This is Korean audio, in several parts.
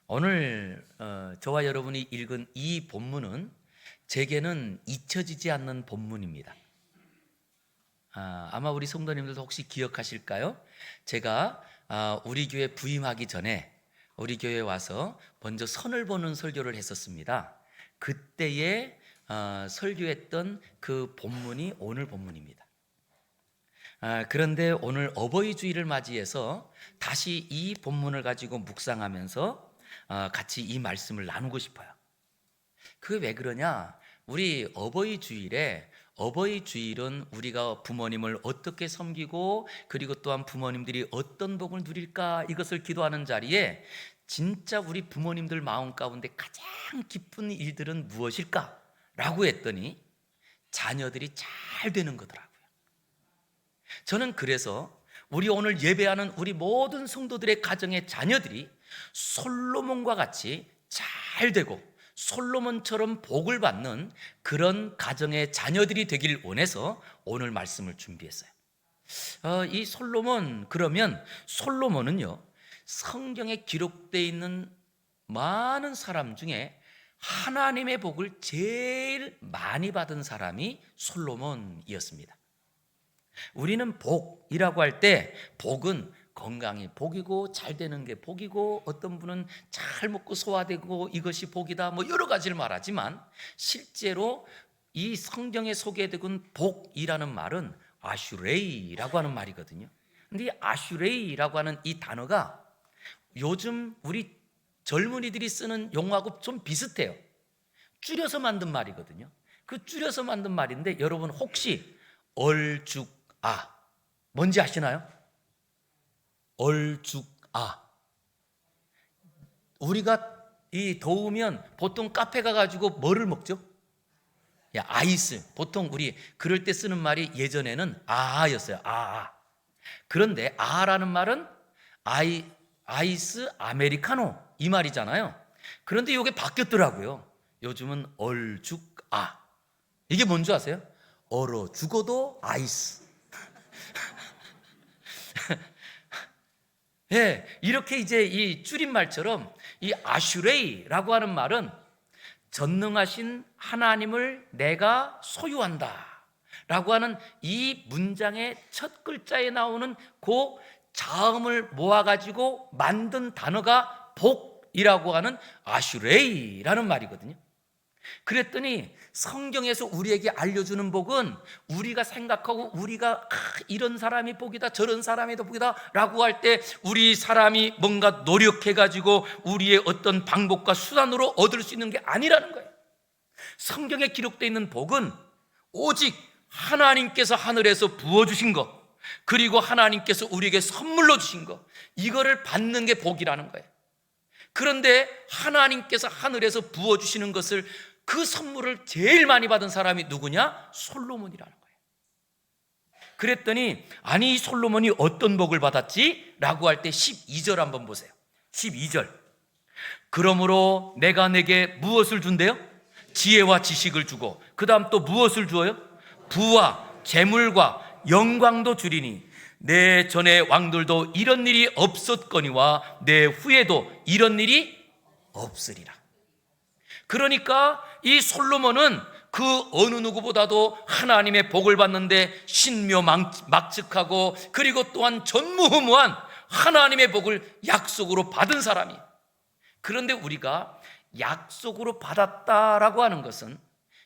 오늘 저와 여러분이 읽은 이 본문은 제게는 잊혀지지 않는 본문입니다. 아마 우리 성도님들도 혹시 기억하실까요? 제가 우리 교회 부임하기 전에 우리 교회에 와서 먼저 선을 보는 설교를 했었습니다. 그때에 설교했던 그 본문이 오늘 본문입니다. 그런데 오늘 어버이 주일을 맞이해서 다시 이 본문을 가지고 묵상하면서 같이 이 말씀을 나누고 싶어요. 그게 왜 그러냐? 우리 어버이 주일은 우리가 부모님을 어떻게 섬기고 그리고 또한 부모님들이 어떤 복을 누릴까 이것을 기도하는 자리에 진짜 우리 부모님들 마음 가운데 가장 기쁜 일들은 무엇일까? 라고 했더니 자녀들이 잘 되는 거더라고요. 저는 그래서 우리 오늘 예배하는 우리 모든 성도들의 가정의 자녀들이 솔로몬과 같이 잘 되고 솔로몬처럼 복을 받는 그런 가정의 자녀들이 되길 원해서 오늘 말씀을 준비했어요. 이 솔로몬, 그러면 솔로몬은요, 성경에 기록되어 있는 많은 사람 중에 하나님의 복을 제일 많이 받은 사람이 솔로몬이었습니다. 우리는 복이라고 할 때 복은 건강이 복이고 잘 되는 게 복이고 어떤 분은 잘 먹고 소화되고 이것이 복이다 뭐 여러 가지를 말하지만 실제로 이 성경에 소개되는 복이라는 말은 아슈레이라고 하는 말이거든요. 근데 이 아슈레이라고 하는 이 단어가 요즘 우리 젊은이들이 쓰는 용어하고 좀 비슷해요. 줄여서 만든 말이거든요. 그 줄여서 만든 말인데 여러분 혹시 얼죽아 뭔지 아시나요? 얼죽아. 우리가 이 더우면 보통 카페 가가지고 뭐를 먹죠? 아이스. 보통 우리 그럴 때 쓰는 말이 예전에는 아였어요. 그런데 아라는 말은 아이스 아메리카노 이 말이잖아요. 그런데 이게 바뀌었더라고요. 요즘은 얼죽아. 이게 뭔지 아세요? 얼어 죽어도 아이스. 예, 이렇게 이제 이 줄임말처럼 이 아슈레이라고 하는 말은 전능하신 하나님을 내가 소유한다 라고 하는 이 문장의 첫 글자에 나오는 그 자음을 모아가지고 만든 단어가 복이라고 하는 아슈레이라는 말이거든요. 그랬더니 성경에서 우리에게 알려주는 복은 우리가 생각하고 우리가 이런 사람이 복이다 저런 사람이 더 복이다 라고 할 때 우리 사람이 뭔가 노력해가지고 우리의 어떤 방법과 수단으로 얻을 수 있는 게 아니라는 거예요. 성경에 기록되어 있는 복은 오직 하나님께서 하늘에서 부어주신 것, 그리고 하나님께서 우리에게 선물로 주신 것, 이거를 받는 게 복이라는 거예요. 그런데 하나님께서 하늘에서 부어주시는 것을 그 선물을 제일 많이 받은 사람이 누구냐? 솔로몬이라는 거예요. 그랬더니 아니 이 솔로몬이 어떤 복을 받았지? 라고 할 때 12절 한번 보세요. 12절. 그러므로 내가 내게 무엇을 준대요? 지혜와 지식을 주고 그 다음 또 무엇을 주어요? 부와 재물과 영광도 주리니 내 전에 왕들도 이런 일이 없었거니와 내 후에도 이런 일이 없으리라. 그러니까 이 솔로몬은 그 어느 누구보다도 하나님의 복을 받는데 신묘막측하고 그리고 또한 전무후무한 하나님의 복을 약속으로 받은 사람이에요. 그런데 우리가 약속으로 받았다라고 하는 것은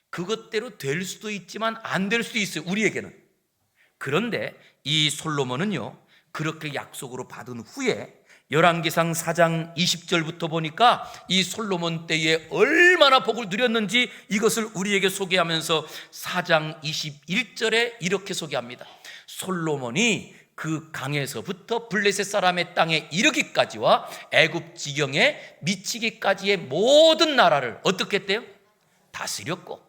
그것대로 될 수도 있지만 안 될 수도 있어요, 우리에게는. 그런데 이 솔로몬은요, 그렇게 약속으로 받은 후에 열왕기상 4장 20절부터 보니까 이 솔로몬 때에 얼마나 복을 누렸는지 이것을 우리에게 소개하면서 4장 21절에 이렇게 소개합니다. 솔로몬이 그 강에서부터 블레셋 사람의 땅에 이르기까지와 애굽 지경에 미치기까지의 모든 나라를 어떻게 했대요? 다스렸고,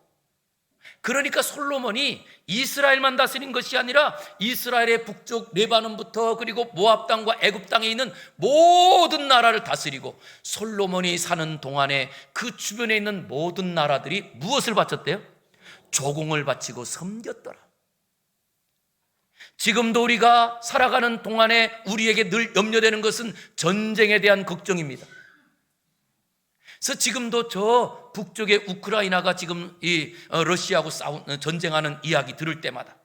그러니까 솔로몬이 이스라엘만 다스린 것이 아니라 이스라엘의 북쪽 레바논부터 그리고 모압 땅과 애굽 땅에 있는 모든 나라를 다스리고 솔로몬이 사는 동안에 그 주변에 있는 모든 나라들이 무엇을 바쳤대요? 조공을 바치고 섬겼더라. 지금도 우리가 살아가는 동안에 우리에게 늘 염려되는 것은 전쟁에 대한 걱정입니다. 그래서 지금도 저 북쪽의 우크라이나가 지금 이 러시아하고 전쟁하는 이야기 들을 때마다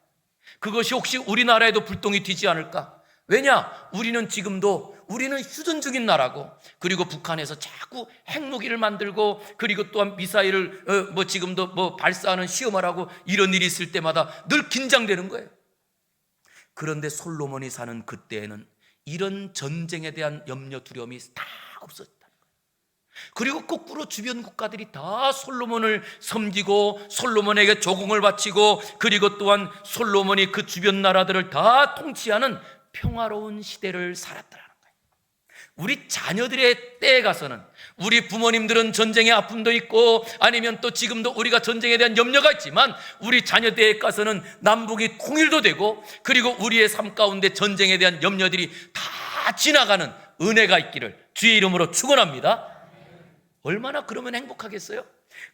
그것이 혹시 우리나라에도 불똥이 튀지 않을까? 왜냐? 우리는 휴전 중인 나라고, 그리고 북한에서 자꾸 핵무기를 만들고, 그리고 또한 미사일을 지금도 발사하는 시험을 하고, 이런 일이 있을 때마다 늘 긴장되는 거예요. 그런데 솔로몬이 사는 그때에는 이런 전쟁에 대한 염려, 두려움이 다 없었다. 그리고 거꾸로 주변 국가들이 다 솔로몬을 섬기고 솔로몬에게 조공을 바치고, 그리고 또한 솔로몬이 그 주변 나라들을 다 통치하는 평화로운 시대를 살았다는 거예요. 우리 자녀들의 때에 가서는, 우리 부모님들은 전쟁의 아픔도 있고 아니면 또 지금도 우리가 전쟁에 대한 염려가 있지만, 우리 자녀 때에 가서는 남북이 통일도 되고, 그리고 우리의 삶 가운데 전쟁에 대한 염려들이 다 지나가는 은혜가 있기를 주의 이름으로 축원합니다. 얼마나 그러면 행복하겠어요?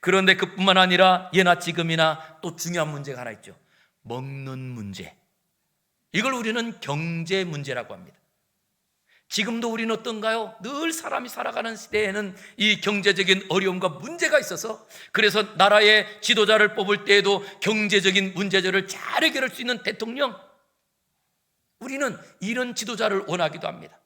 그런데 그뿐만 아니라 예나 지금이나 또 중요한 문제가 하나 있죠. 먹는 문제. 이걸 우리는 경제 문제라고 합니다. 지금도 우리는 어떤가요? 늘 사람이 살아가는 시대에는 이 경제적인 어려움과 문제가 있어서, 그래서 나라의 지도자를 뽑을 때에도 경제적인 문제들을 잘 해결할 수 있는 대통령, 우리는 이런 지도자를 원하기도 합니다.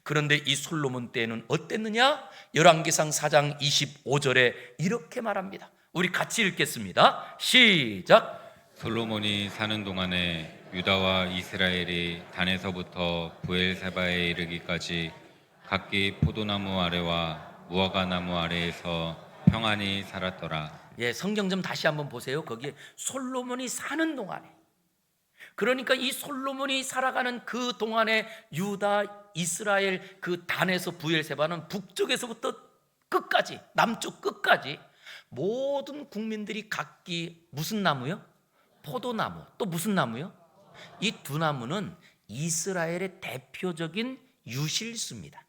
그런데 이 솔로몬 때에는 어땠느냐? 열왕기상 4장 25절에 이렇게 말합니다. 우리 같이 읽겠습니다. 시작. 솔로몬이 사는 동안에 유다와 이스라엘이 단에서부터 브엘세바에 이르기까지 각기 포도나무 아래와 무화과나무 아래에서 평안히 살았더라. 성경 좀 다시 한번 보세요. 거기에 솔로몬이 사는 동안에, 그러니까 이 솔로몬이 살아가는 그 동안에 유다, 이스라엘, 그 단에서 브엘세바는 북쪽에서부터 끝까지, 남쪽 끝까지 모든 국민들이 각기 무슨 나무요? 포도나무. 또 무슨 나무요? 이 두 나무는 이스라엘의 대표적인 유실수입니다.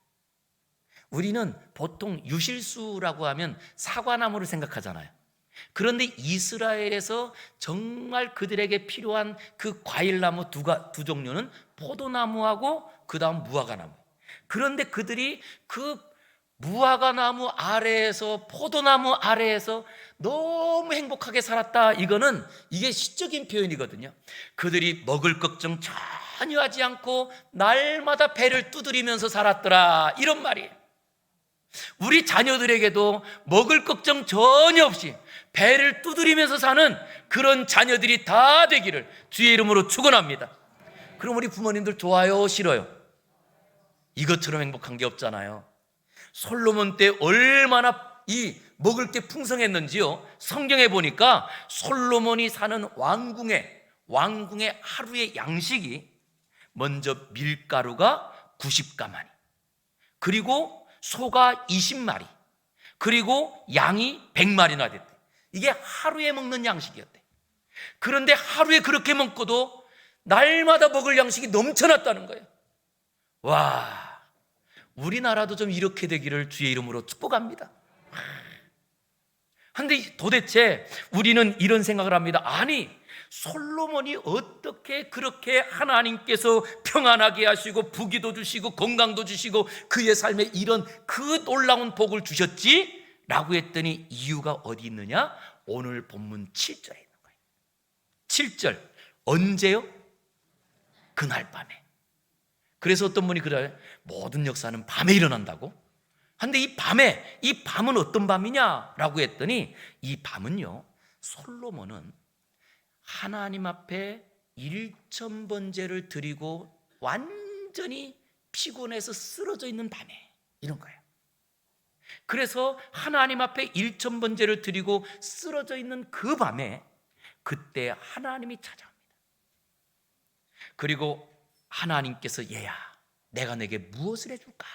우리는 보통 유실수라고 하면 사과나무를 생각하잖아요. 그런데 이스라엘에서 정말 그들에게 필요한 그 과일나무 두 종류는 포도나무하고 그 다음 무화과나무. 그런데 그들이 그 무화과나무 아래에서, 포도나무 아래에서 너무 행복하게 살았다. 이게 시적인 표현이거든요. 그들이 먹을 걱정 전혀 하지 않고 날마다 배를 두드리면서 살았더라, 이런 말이에요. 우리 자녀들에게도 먹을 걱정 전혀 없이 배를 두드리면서 사는 그런 자녀들이 다 되기를 주의 이름으로 축원합니다. 그럼 우리 부모님들 좋아요, 싫어요? 이것처럼 행복한 게 없잖아요. 솔로몬 때 얼마나 이 먹을 게 풍성했는지요. 성경에 보니까 솔로몬이 사는 왕궁의 하루의 양식이 먼저 밀가루가 90가마니, 그리고 소가 20마리, 그리고 양이 100마리나 됐대. 이게 하루에 먹는 양식이었대. 그런데 하루에 그렇게 먹고도 날마다 먹을 양식이 넘쳐났다는 거예요. 와, 우리나라도 좀 이렇게 되기를 주의 이름으로 축복합니다. 그런데 도대체 우리는 이런 생각을 합니다. 아니, 솔로몬이 어떻게 그렇게 하나님께서 평안하게 하시고 부귀도 주시고 건강도 주시고 그의 삶에 이런 그 놀라운 복을 주셨지? 라고 했더니 이유가 어디 있느냐? 오늘 본문 7절에 있는 거예요. 7절. 언제요? 그날 밤에. 그래서 어떤 분이 그래요. 모든 역사는 밤에 일어난다고? 근데 이 밤은 어떤 밤이냐? 라고 했더니 이 밤은요, 솔로몬은 하나님 앞에 1000번제를 드리고 완전히 피곤해서 쓰러져 있는 밤에, 이런 거예요. 그래서 하나님 앞에 1000번제를 드리고 쓰러져 있는 그 밤에, 그때 하나님이 찾아옵니다. 그리고 하나님께서 얘야, 내가 내게 무엇을 해줄까?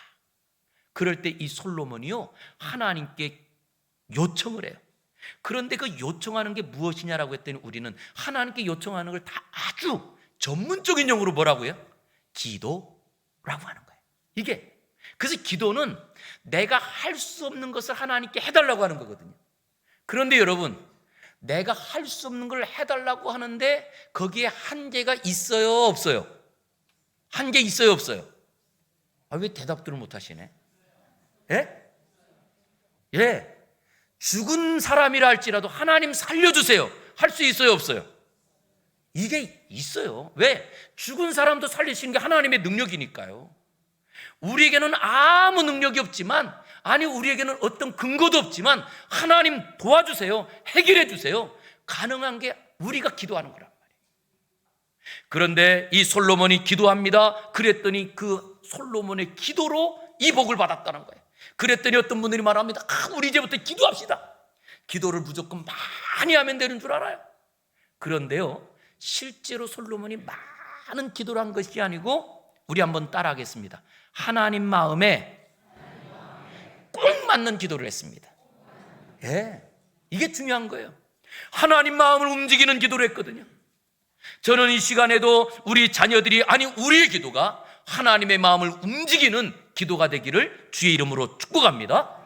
그럴 때 이 솔로몬이요, 하나님께 요청을 해요. 그런데 그 요청하는 게 무엇이냐라고 했더니 우리는 하나님께 요청하는 걸 다 아주 전문적인 용어로 뭐라고요? 기도라고 하는 거예요. 이게 그래서 기도는 내가 할 수 없는 것을 하나님께 해달라고 하는 거거든요. 그런데 여러분, 내가 할 수 없는 걸 해달라고 하는데 거기에 한계가 있어요, 없어요? 한계 있어요, 없어요? 왜 대답들을 못 하시네? 예? 예, 죽은 사람이라 할지라도 하나님 살려주세요 할 수 있어요, 없어요? 이게 있어요. 왜? 죽은 사람도 살리시는 게 하나님의 능력이니까요. 우리에게는 아무 능력이 없지만, 아니 우리에게는 어떤 근거도 없지만 하나님 도와주세요, 해결해 주세요, 가능한 게 우리가 기도하는 거란 말이에요. 그런데 이 솔로몬이 기도합니다. 그랬더니 그 솔로몬의 기도로 이 복을 받았다는 거예요. 그랬더니 어떤 분들이 말합니다. 우리 이제부터 기도합시다. 기도를 무조건 많이 하면 되는 줄 알아요. 그런데요, 실제로 솔로몬이 많은 기도를 한 것이 아니고, 우리 한번 따라하겠습니다. 하나님 마음에 꼭 맞는 기도를 했습니다. 예, 이게 중요한 거예요. 하나님 마음을 움직이는 기도를 했거든요. 저는 이 시간에도 우리 자녀들이, 아니 우리의 기도가 하나님의 마음을 움직이는 기도가 되기를 주의 이름으로 축복합니다.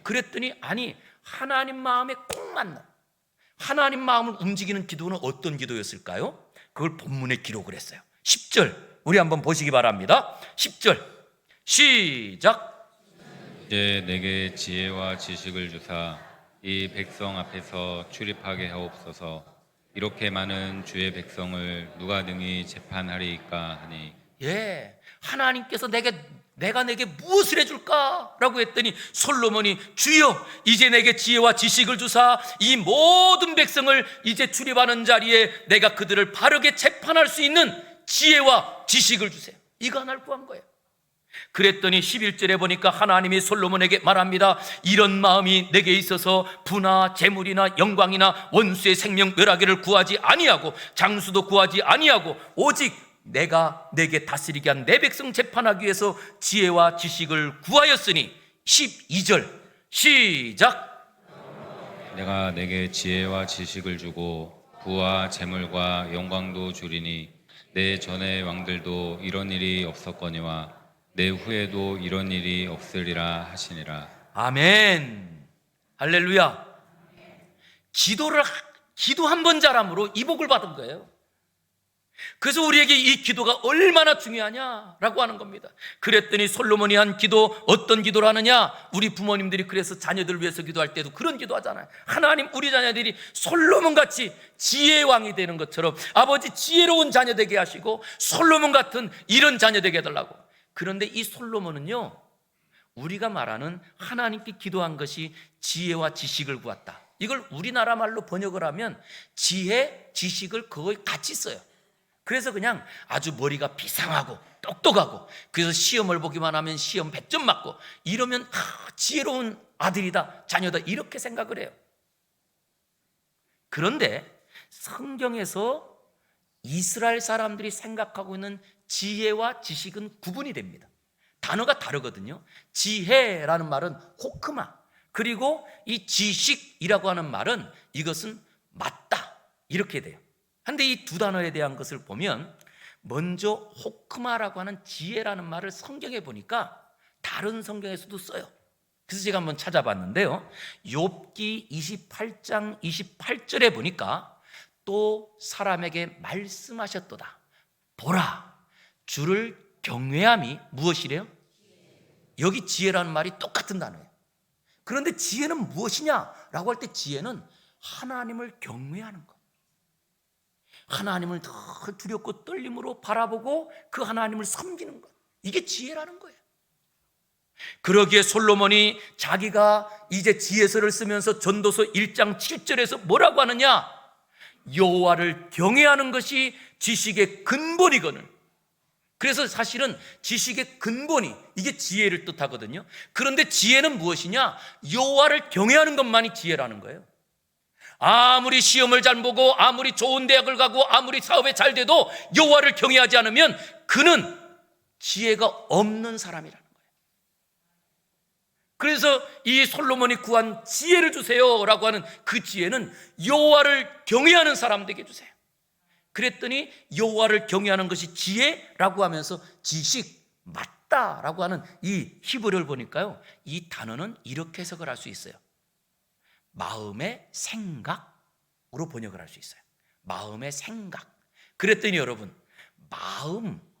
그랬더니 아니 하나님 마음에 꼭 맞는, 하나님 마음을 움직이는 기도는 어떤 기도였을까요? 그걸 본문에 기록을 했어요. 10절 우리 한번 보시기 바랍니다. 10절 시작. 이제 내게 지혜와 지식을 주사 이 백성 앞에서 출입하게 하옵소서. 이렇게 많은 주의 백성을 누가 능히 재판하리이까 하니. 예, 하나님께서 내가 내게 무엇을 해줄까라고 했더니 솔로몬이 주여 이제 내게 지혜와 지식을 주사 이 모든 백성을 이제 출입하는 자리에 내가 그들을 바르게 재판할 수 있는 지혜와 지식을 주세요. 이거 하나를 구한 거예요. 그랬더니 11절에 보니까 하나님이 솔로몬에게 말합니다. 이런 마음이 내게 있어서 부나 재물이나 영광이나 원수의 생명 멸하기를 구하지 아니하고 장수도 구하지 아니하고 오직 내가 내게 다스리게 한 내 백성 재판하기 위해서 지혜와 지식을 구하였으니. 12절 시작. 내가 내게 지혜와 지식을 주고 부와 재물과 영광도 주리니 내 전의 왕들도 이런 일이 없었거니와 내 후에도 이런 일이 없으리라 하시니라. 아멘. 할렐루야. 기도 한 번 잘함으로 이 복을 받은 거예요. 그래서 우리에게 이 기도가 얼마나 중요하냐라고 하는 겁니다. 그랬더니 솔로몬이 한 기도, 어떤 기도를 하느냐? 우리 부모님들이 그래서 자녀들을 위해서 기도할 때도 그런 기도 하잖아요. 하나님 우리 자녀들이 솔로몬같이 지혜의 왕이 되는 것처럼 아버지 지혜로운 자녀 되게 하시고 솔로몬 같은 이런 자녀 되게 해달라고. 그런데 이 솔로몬은요, 우리가 말하는 하나님께 기도한 것이 지혜와 지식을 구했다, 이걸 우리나라 말로 번역을 하면 지혜, 지식을 거의 같이 써요. 그래서 그냥 아주 머리가 비상하고 똑똑하고, 그래서 시험을 보기만 하면 시험 100점 맞고 이러면 지혜로운 아들이다, 자녀다, 이렇게 생각을 해요. 그런데 성경에서 이스라엘 사람들이 생각하고 있는 지혜와 지식은 구분이 됩니다. 단어가 다르거든요. 지혜라는 말은 호크마, 그리고 이 지식이라고 하는 말은 이것은 맞다, 이렇게 돼요. 그런데 이 두 단어에 대한 것을 보면 먼저 호크마라고 하는 지혜라는 말을 성경에 보니까 다른 성경에서도 써요. 그래서 제가 한번 찾아봤는데요, 욥기 28장 28절에 보니까 또 사람에게 말씀하셨도다. 보라, 주를 경외함이 무엇이래요? 여기 지혜라는 말이 똑같은 단어예요. 그런데 지혜는 무엇이냐라고 할 때 지혜는 하나님을 경외하는 것, 하나님을 더 두렵고 떨림으로 바라보고 그 하나님을 섬기는 것, 이게 지혜라는 거예요. 그러기에 솔로몬이 자기가 이제 지혜서를 쓰면서 전도서 1장 7절에서 뭐라고 하느냐? 여호와를 경외하는 것이 지식의 근본이거늘. 그래서 사실은 지식의 근본이 이게 지혜를 뜻하거든요. 그런데 지혜는 무엇이냐? 여호와를 경외하는 것만이 지혜라는 거예요. 아무리 시험을 잘 보고 아무리 좋은 대학을 가고 아무리 사업에 잘 돼도 여호와를 경외하지 않으면 그는 지혜가 없는 사람이라는 거예요. 그래서 이 솔로몬이 구한 지혜를 주세요라고 하는 그 지혜는 여호와를 경외하는 사람에게 주세요. 그랬더니 여호와를 경외하는 것이 지혜라고 하면서 지식, 맞다라고 하는 이 히브리어를 보니까요, 이 단어는 이렇게 해석을 할 수 있어요. 마음의 생각으로 번역을 할 수 있어요. 마음의 생각. 그랬더니 여러분,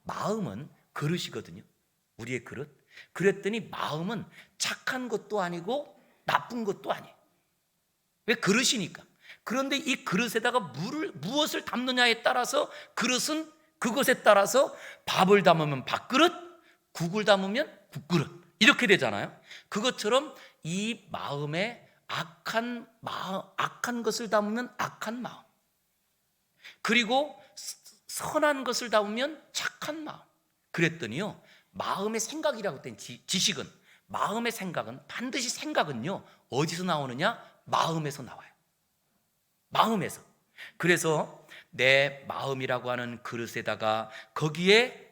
마음은 그릇이거든요. 우리의 그릇. 그랬더니 마음은 착한 것도 아니고 나쁜 것도 아니에요. 왜? 그릇이니까. 그런데 이 그릇에다가 무엇을 담느냐에 따라서 그릇은 그것에 따라서 밥을 담으면 밥그릇, 국을 담으면 국그릇 이렇게 되잖아요. 그것처럼 이 마음에 악한 것을 담으면 악한 마음, 그리고 선한 것을 담으면 착한 마음. 그랬더니요, 마음의 생각이라고 했더니 지식은, 마음의 생각은 반드시 생각은요 어디서 나오느냐? 마음에서 나와요. 마음에서. 그래서 내 마음이라고 하는 그릇에다가 거기에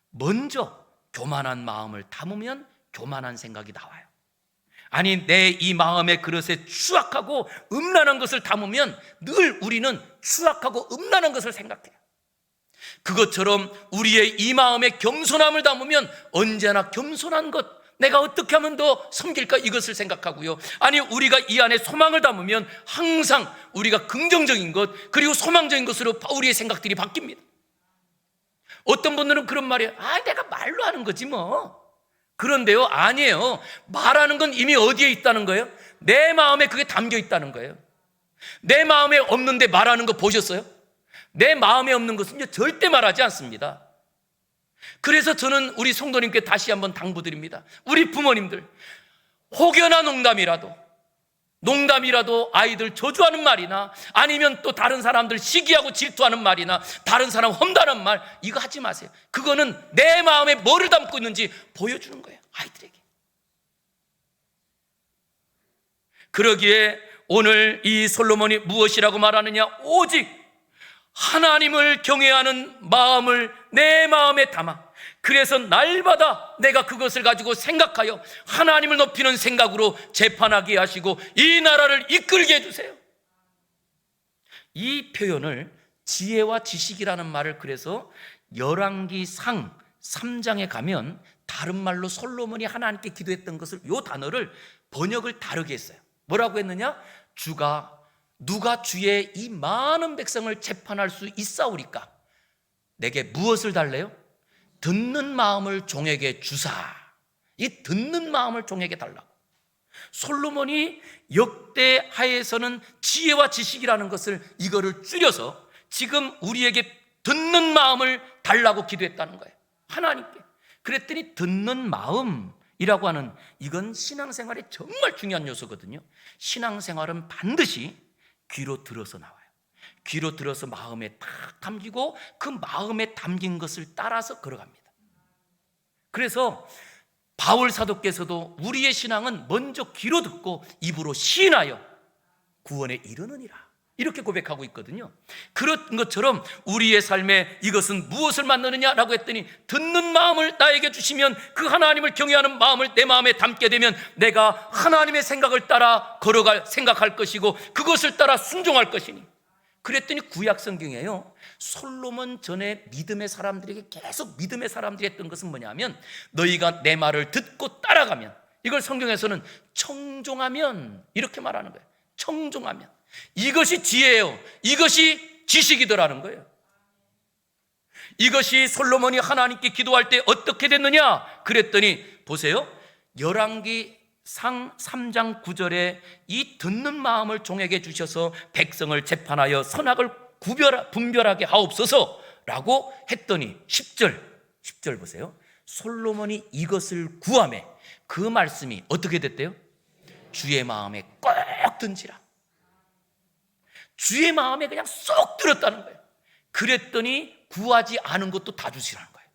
먼저 교만한 마음을 담으면 교만한 생각이 나와요. 아니, 내 이 마음의 그릇에 추악하고 음란한 것을 담으면 늘 우리는 추악하고 음란한 것을 생각해요. 그것처럼 우리의 이 마음에 겸손함을 담으면 언제나 겸손한 것, 내가 어떻게 하면 더 섬길까, 이것을 생각하고요. 아니, 우리가 이 안에 소망을 담으면 항상 우리가 긍정적인 것, 그리고 소망적인 것으로 우리의 생각들이 바뀝니다. 어떤 분들은 그런 말이에요. 내가 말로 하는 거지 뭐. 그런데요, 아니에요. 말하는 건 이미 어디에 있다는 거예요? 내 마음에 그게 담겨 있다는 거예요. 내 마음에 없는데 말하는 거 보셨어요? 내 마음에 없는 것은 절대 말하지 않습니다. 그래서 저는 우리 성도님께 다시 한번 당부드립니다. 우리 부모님들, 혹여나 농담이라도 아이들 저주하는 말이나 아니면 또 다른 사람들 시기하고 질투하는 말이나 다른 사람 험담하는 말, 이거 하지 마세요. 그거는 내 마음에 뭐를 담고 있는지 보여주는 거예요, 아이들에게. 그러기에 오늘 이 솔로몬이 무엇이라고 말하느냐? 오직 하나님을 경외하는 마음을 내 마음에 담아, 그래서 날마다 내가 그것을 가지고 생각하여 하나님을 높이는 생각으로 재판하게 하시고 이 나라를 이끌게 해주세요. 이 표현을 지혜와 지식이라는 말을, 그래서 열왕기상 3장에 가면 다른 말로 솔로몬이 하나님께 기도했던 것을, 이 단어를 번역을 다르게 했어요. 뭐라고 했느냐? 누가 주의 이 많은 백성을 재판할 수 있사오리까? 내게 무엇을 달래요? 듣는 마음을 종에게 주사. 이 듣는 마음을 종에게 달라고. 솔로몬이 역대 하에서는 지혜와 지식이라는 것을, 이거를 줄여서 지금 우리에게 듣는 마음을 달라고 기도했다는 거예요, 하나님께. 그랬더니 듣는 마음이라고 하는, 이건 신앙생활에 정말 중요한 요소거든요. 신앙생활은 반드시 귀로 들어서 나와요. 귀로 들어서 마음에 딱 담기고 그 마음에 담긴 것을 따라서 걸어갑니다. 그래서 바울 사도께서도 우리의 신앙은 먼저 귀로 듣고 입으로 시인하여 구원에 이르느니라, 이렇게 고백하고 있거든요. 그런 것처럼 우리의 삶에 이것은 무엇을 만드느냐라고 했더니, 듣는 마음을 나에게 주시면 그 하나님을 경외하는 마음을 내 마음에 담게 되면 내가 하나님의 생각을 따라 생각할 것이고 그것을 따라 순종할 것이니. 그랬더니 구약 성경에요, 솔로몬 전에 믿음의 사람들에게 계속 믿음의 사람들이 했던 것은 뭐냐면, 너희가 내 말을 듣고 따라가면, 이걸 성경에서는 청종하면, 이렇게 말하는 거예요. 청종하면. 이것이 지혜예요. 이것이 지식이더라는 거예요. 이것이 솔로몬이 하나님께 기도할 때 어떻게 됐느냐? 그랬더니 보세요, 열왕기상 3장 9절에 이 듣는 마음을 종에게 주셔서 백성을 재판하여 선악을 분별하게 하옵소서 라고 했더니 10절 보세요. 솔로몬이 이것을 구하매 그 말씀이 어떻게 됐대요? 주의 마음에 꼭 든지라. 주의 마음에 그냥 쏙 들었다는 거예요. 그랬더니 구하지 않은 것도 다 주시라는 거예요.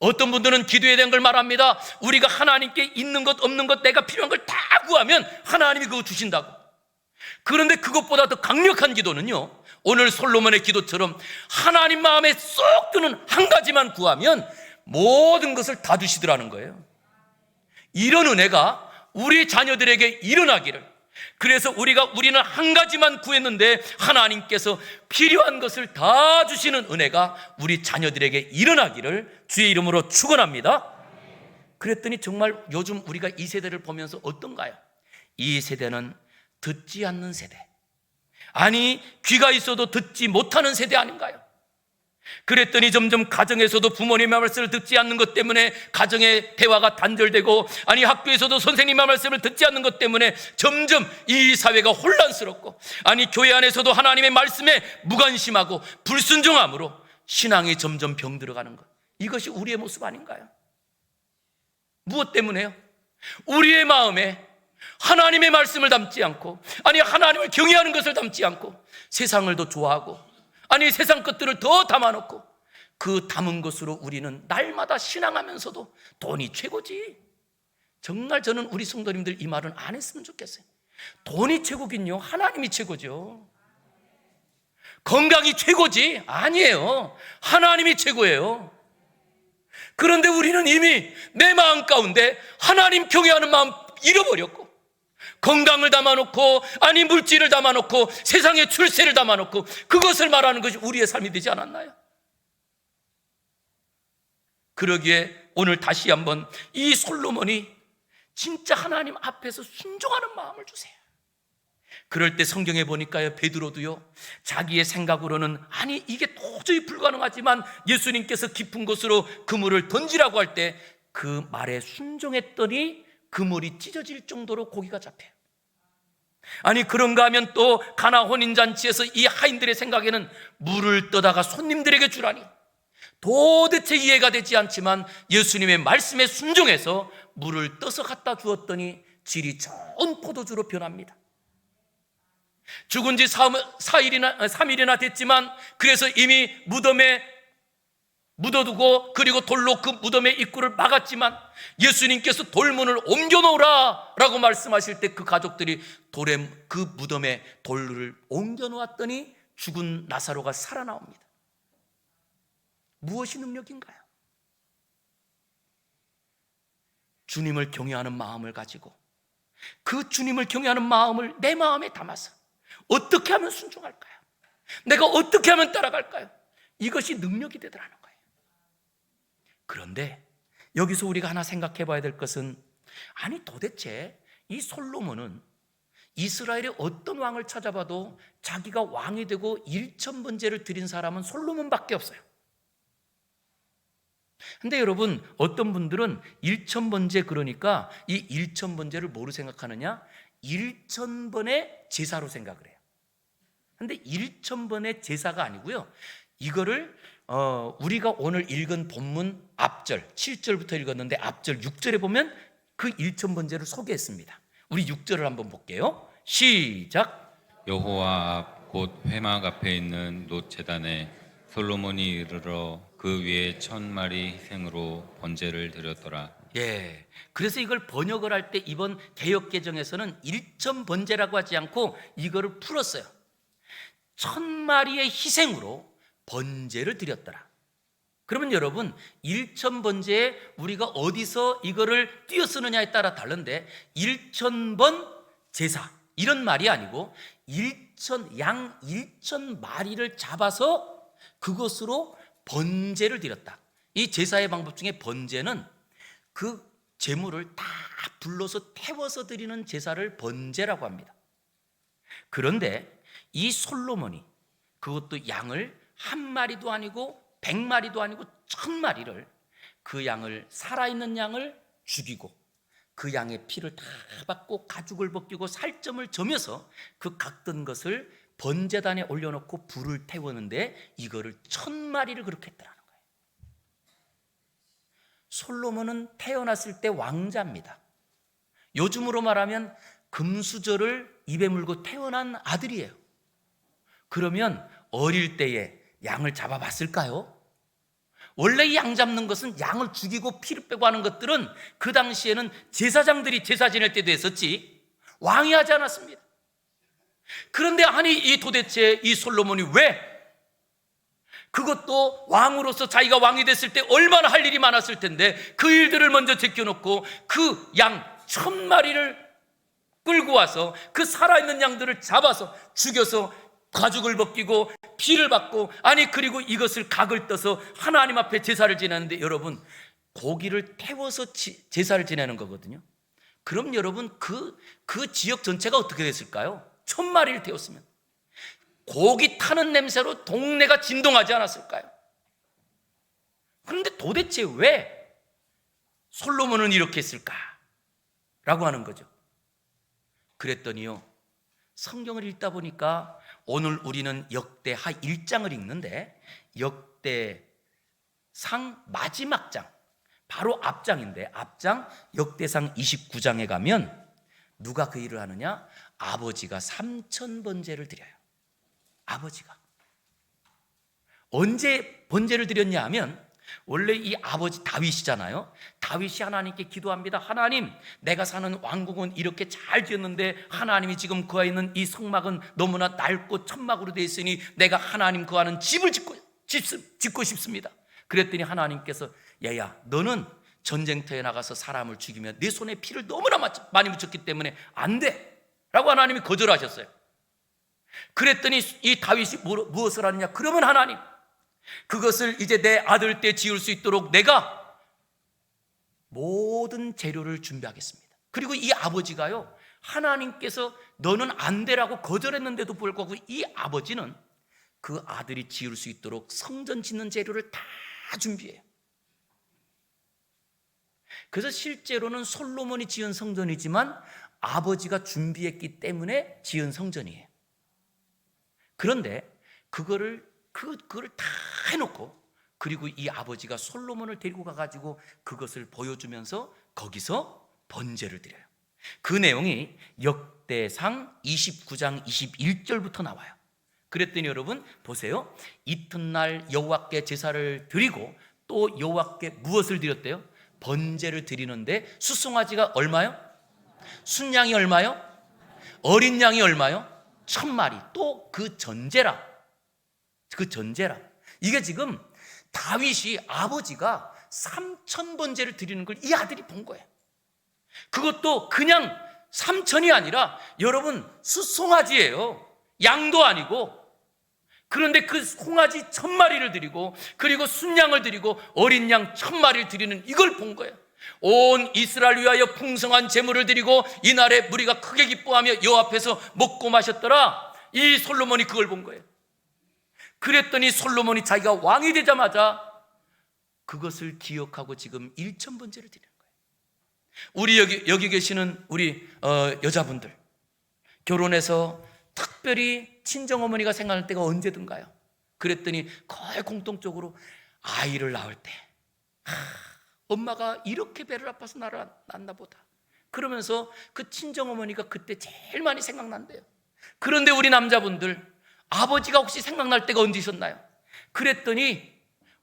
어떤 분들은 기도에 대한 걸 말합니다. 우리가 하나님께 있는 것 없는 것 내가 필요한 걸 다 구하면 하나님이 그거 주신다고. 그런데 그것보다 더 강력한 기도는요, 오늘 솔로몬의 기도처럼 하나님 마음에 쏙 드는 한 가지만 구하면 모든 것을 다 주시더라는 거예요. 이런 은혜가 우리 자녀들에게 일어나기를. 그래서 우리는 한 가지만 구했는데 하나님께서 필요한 것을 다 주시는 은혜가 우리 자녀들에게 일어나기를 주의 이름으로 축원합니다. 그랬더니 정말 요즘 우리가 이 세대를 보면서 어떤가요? 이 세대는 듣지 않는 세대, 아니 귀가 있어도 듣지 못하는 세대 아닌가요? 그랬더니 점점 가정에서도 부모님의 말씀을 듣지 않는 것 때문에 가정의 대화가 단절되고, 아니 학교에서도 선생님의 말씀을 듣지 않는 것 때문에 점점 이 사회가 혼란스럽고, 아니 교회 안에서도 하나님의 말씀에 무관심하고 불순종함으로 신앙이 점점 병들어가는 것, 이것이 우리의 모습 아닌가요? 무엇 때문에요? 우리의 마음에 하나님의 말씀을 담지 않고, 아니 하나님을 경외하는 것을 담지 않고 세상을 더 좋아하고, 아니 세상 것들을 더 담아놓고, 그 담은 것으로 우리는 날마다 신앙하면서도 돈이 최고지. 정말 저는 우리 성도님들 이 말은 안 했으면 좋겠어요. 돈이 최고긴요, 하나님이 최고죠. 건강이 최고지? 아니에요. 하나님이 최고예요. 그런데 우리는 이미 내 마음 가운데 하나님 경외하는 마음 잃어버렸고, 건강을 담아놓고, 아니 물질을 담아놓고, 세상의 출세를 담아놓고, 그것을 말하는 것이 우리의 삶이 되지 않았나요? 그러기에 오늘 다시 한번 이 솔로몬이 진짜 하나님 앞에서 순종하는 마음을 주세요. 그럴 때 성경에 보니까요, 베드로도요, 자기의 생각으로는 아니 이게 도저히 불가능하지만 예수님께서 깊은 곳으로 그물을 던지라고 할 때 그 말에 순종했더니 그물이 찢어질 정도로 고기가 잡혀요. 아니 그런가 하면 또 가나 혼인잔치에서 이 하인들의 생각에는 물을 떠다가 손님들에게 주라니, 도대체 이해가 되지 않지만 예수님의 말씀에 순종해서 물을 떠서 갖다 주었더니 질이 좋은 포도주로 변합니다. 죽은 지 3일이나 됐지만, 그래서 이미 무덤에 묻어두고, 그리고 돌로 그 무덤의 입구를 막았지만 예수님께서 돌문을 옮겨놓으라 라고 말씀하실 때 그 가족들이 그 무덤에 돌을 옮겨놓았더니 죽은 나사로가 살아나옵니다. 무엇이 능력인가요? 주님을 경외하는 마음을 가지고, 그 주님을 경외하는 마음을 내 마음에 담아서 어떻게 하면 순종할까요? 내가 어떻게 하면 따라갈까요? 이것이 능력이 되더라는 거예요. 그런데 여기서 우리가 하나 생각해 봐야 될 것은, 아니 도대체 이 솔로몬은 이스라엘의 어떤 왕을 찾아봐도 자기가 왕이 되고 일천번제를 드린 사람은 솔로몬밖에 없어요. 근데 여러분, 어떤 분들은 일천번제, 그러니까 이 일천번제를 뭐로 생각하느냐? 1000번의 제사로 생각을 해요. 근데 1000번의 제사가 아니고요, 이거를 우리가 오늘 읽은 본문 앞절 7절부터 읽었는데 앞절 6절에 보면 그 1000번제를 소개했습니다. 우리 6절을 한번 볼게요. 시작. 여호와 앞 곧 회막 앞에 있는 놋 제단에 솔로몬이 이르러 그 위에 1000마리 희생으로 번제를 드렸더라. 예, 그래서 이걸 번역을 할 때 이번 개역개정에서는 1000번제라고 하지 않고 이거를 풀었어요. 1000마리의 희생으로 번제를 드렸더라. 그러면 여러분, 1000번제에 우리가 어디서 이거를 띄어 쓰느냐에 따라 다른데, 1000번 제사 이런 말이 아니고 양 1000마리를 잡아서 그것으로 번제를 드렸다. 이 제사의 방법 중에 번제는 그 제물을 다 불러서 태워서 드리는 제사를 번제라고 합니다. 그런데 이 솔로몬이 그것도 양을 한 마리도 아니고 100마리도 아니고 1000마리를, 그 양을, 살아있는 양을 죽이고 그 양의 피를 다 받고 가죽을 벗기고 살점을 점여서 그 각든 것을 번제단에 올려놓고 불을 태우는데 이거를 1000마리를 그렇게 했더라는 거예요. 솔로몬은 태어났을 때 왕자입니다. 요즘으로 말하면 금수저를 입에 물고 태어난 아들이에요. 그러면 어릴 때에 양을 잡아봤을까요? 원래 양 잡는 것은 양을 죽이고 피를 빼고 하는 것들은 그 당시에는 제사장들이 제사 지낼 때도 했었지 왕이 하지 않았습니다. 그런데 아니 이 도대체 이 솔로몬이 왜, 그것도 왕으로서 자기가 왕이 됐을 때 얼마나 할 일이 많았을 텐데 그 일들을 먼저 제껴놓고 그 양 1000마리를 끌고 와서 그 살아있는 양들을 잡아서 죽여서 가죽을 벗기고 피를 받고, 아니 그리고 이것을 각을 떠서 하나님 앞에 제사를 지내는데, 여러분 고기를 태워서 제사를 지내는 거거든요. 그럼 여러분 그 지역 전체가 어떻게 됐을까요? 1000마리를 태웠으면 고기 타는 냄새로 동네가 진동하지 않았을까요? 그런데 도대체 왜 솔로몬은 이렇게 했을까? 라고 하는 거죠. 그랬더니요, 성경을 읽다 보니까 오늘 우리는 역대하 1장을 읽는데 역대상 마지막 장, 바로 앞장인데 앞장 역대상 29장에 가면 누가 그 일을 하느냐? 아버지가 3,000번제를 드려요. 아버지가 언제 번제를 드렸냐 하면, 원래 이 아버지 다윗이잖아요. 다윗이 하나님께 기도합니다. 하나님, 내가 사는 왕국은 이렇게 잘 지었는데 하나님이 지금 거하 있는 이 성막은 너무나 낡고 천막으로 되어 있으니 내가 하나님 거하는 집을 짓고 싶습니다. 그랬더니 하나님께서 야야, 너는 전쟁터에 나가서 사람을 죽이면 내 손에 피를 너무나 많이 묻혔기 때문에 안 돼 라고 하나님이 거절하셨어요. 그랬더니 이 다윗이 무엇을 하느냐? 그러면 하나님, 그것을 이제 내 아들 때 지을 수 있도록 내가 모든 재료를 준비하겠습니다. 그리고 이 아버지가요, 하나님께서 너는 안 되라고 거절했는데도 불구하고 이 아버지는 그 아들이 지을 수 있도록 성전 짓는 재료를 다 준비해요. 그래서 실제로는 솔로몬이 지은 성전이지만 아버지가 준비했기 때문에 지은 성전이에요. 그런데 그거를 다 해놓고, 그리고 이 아버지가 솔로몬을 데리고 가가지고 그것을 보여주면서 거기서 번제를 드려요. 그 내용이 역대상 29장 21절부터 나와요. 그랬더니 여러분 보세요. 이튿날 여호와께 제사를 드리고 또 여호와께 무엇을 드렸대요? 번제를 드리는데 수송아지가 얼마요? 순양이 얼마요? 어린 양이 얼마요? 1,000마리. 또 그 전제라. 이게 지금 다윗이 아버지가 3,000번제를 드리는 걸 이 아들이 본 거예요. 그것도 그냥 3,000이 아니라 여러분 수송아지예요. 양도 아니고. 그런데 그 송아지 1,000마리를 드리고 그리고 순양을 드리고 어린 양 1,000마리를 드리는 이걸 본 거예요. 온 이스라엘 위하여 풍성한 제물을 드리고 이날에 무리가 크게 기뻐하며 여호와 앞에서 먹고 마셨더라. 이 솔로몬이 그걸 본 거예요. 그랬더니 솔로몬이 자기가 왕이 되자마자 그것을 기억하고 지금 1,000번제를 드리는 거예요. 우리 여기 계시는 우리 여자분들, 결혼해서 특별히 친정어머니가 생각날 때가 언제든가요? 그랬더니 거의 공통적으로 아이를 낳을 때 엄마가 이렇게 배를 아파서 나를 낳나 보다, 그러면서 그 친정어머니가 그때 제일 많이 생각난대요. 그런데 우리 남자분들, 아버지가 혹시 생각날 때가 언제셨나요? 그랬더니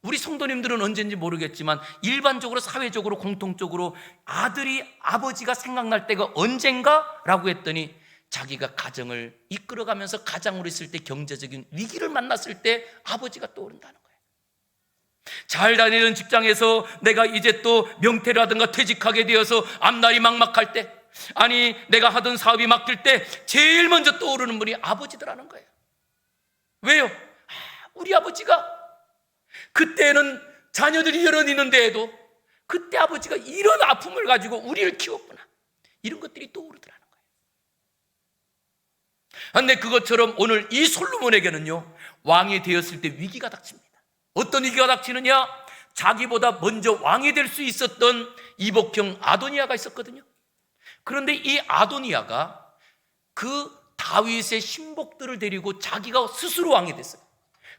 우리 성도님들은 언제인지 모르겠지만 일반적으로 사회적으로 공통적으로 아버지가 생각날 때가 언젠가? 라고 했더니 자기가 가정을 이끌어가면서 가장으로 있을 때 경제적인 위기를 만났을 때 아버지가 떠오른다는 거예요. 잘 다니는 직장에서 내가 이제 또 명퇴라든가 퇴직하게 되어서 앞날이 막막할 때, 아니 내가 하던 사업이 막힐 때 제일 먼저 떠오르는 분이 아버지더라는 거예요. 왜요? 우리 아버지가 그때는 자녀들이 여럿 있는데도 그때 아버지가 이런 아픔을 가지고 우리를 키웠구나, 이런 것들이 떠오르더라는 거예요. 그런데 그것처럼 오늘 이 솔로몬에게는요, 왕이 되었을 때 위기가 닥칩니다. 어떤 위기가 닥치느냐? 자기보다 먼저 왕이 될 수 있었던 이복형 아도니아가 있었거든요. 그런데 이 아도니아가 그 다윗의 신복들을 데리고 자기가 스스로 왕이 됐어요.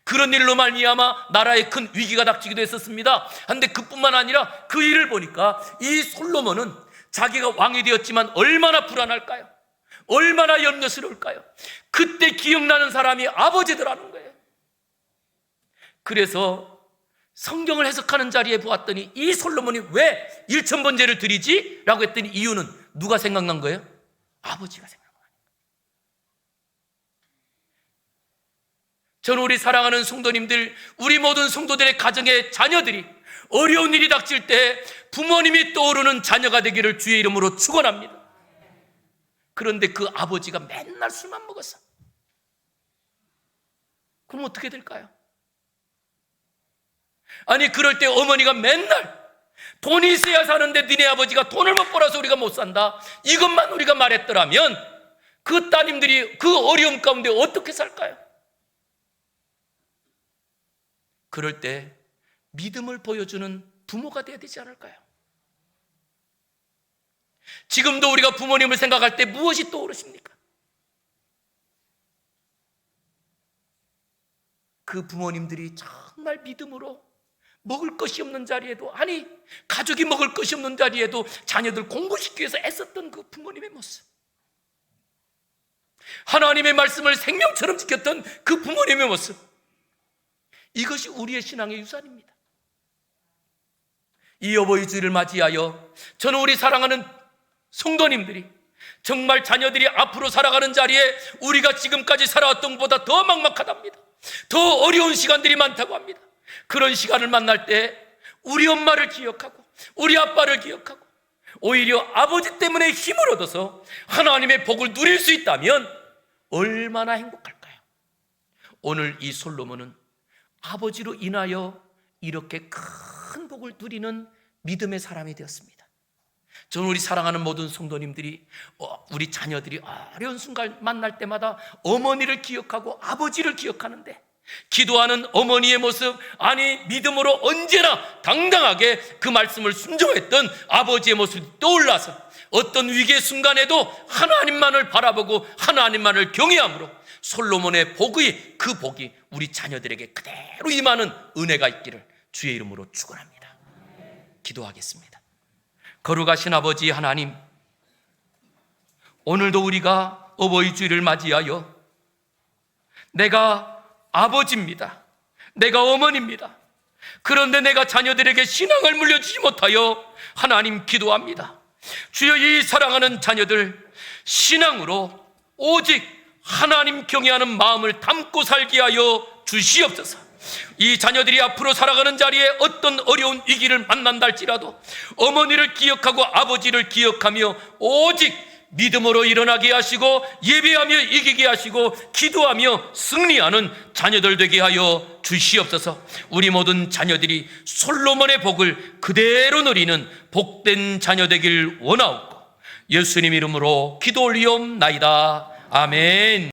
그런 일로 말미암아 나라에 큰 위기가 닥치기도 했었습니다. 그런데 그뿐만 아니라 그 일을 보니까 이 솔로몬은 자기가 왕이 되었지만 얼마나 불안할까요? 얼마나 염려스러울까요? 그때 기억나는 사람이 아버지더라는 거예요. 그래서 성경을 해석하는 자리에 보았더니 이 솔로몬이 왜 1,000번제를 드리지? 라고 했더니 이유는 누가 생각난 거예요? 아버지가 생각난 거예요. 저는 우리 사랑하는 성도님들, 우리 모든 성도들의 가정의 자녀들이 어려운 일이 닥칠 때 부모님이 떠오르는 자녀가 되기를 주의 이름으로 축원합니다. 그런데 그 아버지가 맨날 술만 먹었어. 그럼 어떻게 될까요? 아니 그럴 때 어머니가 맨날 돈이 있어야 사는데 니네 아버지가 돈을 못 벌어서 우리가 못 산다, 이것만 우리가 말했더라면 그 따님들이 그 어려움 가운데 어떻게 살까요? 그럴 때 믿음을 보여주는 부모가 되어야 되지 않을까요? 지금도 우리가 부모님을 생각할 때 무엇이 떠오르십니까? 그 부모님들이 정말 믿음으로 먹을 것이 없는 자리에도, 아니 가족이 먹을 것이 없는 자리에도 자녀들 공부시키기 위해서 애썼던 그 부모님의 모습, 하나님의 말씀을 생명처럼 지켰던 그 부모님의 모습, 이것이 우리의 신앙의 유산입니다. 이 어버이 주일을 맞이하여 저는 우리 사랑하는 성도님들이 정말 자녀들이 앞으로 살아가는 자리에 우리가 지금까지 살아왔던 것보다 더 막막하답니다. 더 어려운 시간들이 많다고 합니다. 그런 시간을 만날 때 우리 엄마를 기억하고 우리 아빠를 기억하고 오히려 아버지 때문에 힘을 얻어서 하나님의 복을 누릴 수 있다면 얼마나 행복할까요? 오늘 이 솔로몬은 아버지로 인하여 이렇게 큰 복을 누리는 믿음의 사람이 되었습니다. 저는 우리 사랑하는 모든 성도님들이 우리 자녀들이 어려운 순간 만날 때마다 어머니를 기억하고 아버지를 기억하는데, 기도하는 어머니의 모습, 아니 믿음으로 언제나 당당하게 그 말씀을 순종했던 아버지의 모습이 떠올라서 어떤 위기의 순간에도 하나님만을 바라보고 하나님만을 경외함으로 솔로몬의 복이, 그 복이 우리 자녀들에게 그대로 임하는 은혜가 있기를 주의 이름으로 축원합니다. 기도하겠습니다. 거룩하신 아버지 하나님, 오늘도 우리가 어버이 주일을 맞이하여 내가 아버지입니다, 내가 어머니입니다, 그런데 내가 자녀들에게 신앙을 물려주지 못하여 하나님 기도합니다. 주여, 이 사랑하는 자녀들 신앙으로 오직 하나님 경외하는 마음을 담고 살게 하여 주시옵소서. 이 자녀들이 앞으로 살아가는 자리에 어떤 어려운 위기를 만난다 할지라도 어머니를 기억하고 아버지를 기억하며 오직 믿음으로 일어나게 하시고 예배하며 이기게 하시고 기도하며 승리하는 자녀들 되게 하여 주시옵소서. 우리 모든 자녀들이 솔로몬의 복을 그대로 누리는 복된 자녀 되길 원하옵고 예수님 이름으로 기도 올리옵나이다. 아멘.